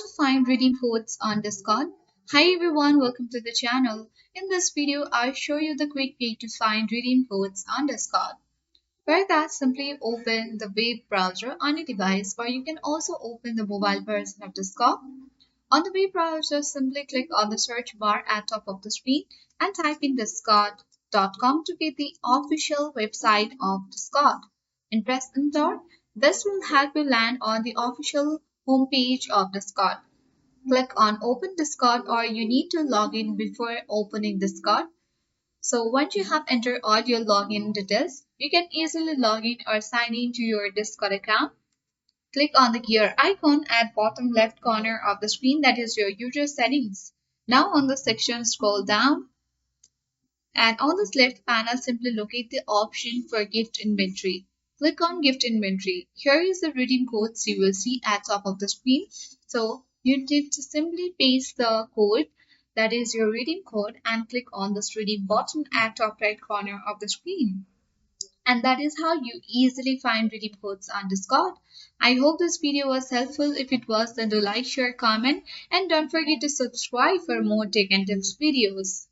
to find redeem codes on Discord? Hi everyone, welcome to the channel. In this video, I'll show you the quick way to find redeem codes on Discord. For that, simply open the web browser on your device, or you can also open the mobile version of Discord. On the web browser, simply click on the search bar at top of the screen and type in discord.com to get the official website of Discord. And press enter. This will help you land on the official homepage of Discord. Click on open Discord, or you need to log in before opening Discord. So once you have entered all your login details, you can easily log in or sign in to your Discord account. Click on the gear icon at bottom left corner of the screen, that is your user settings. Now on the section, scroll down and on this left panel, simply locate the option for gift inventory. Click on gift inventory. Here is the redeem codes you will see at top of the screen. So you need to simply paste the code, that is your redeem code, and click on this redeem button at top right corner of the screen. And that is how you easily find redeem codes on Discord. I hope this video was helpful. If it was, then do like, share, comment, and don't forget to subscribe for more tech and tips videos.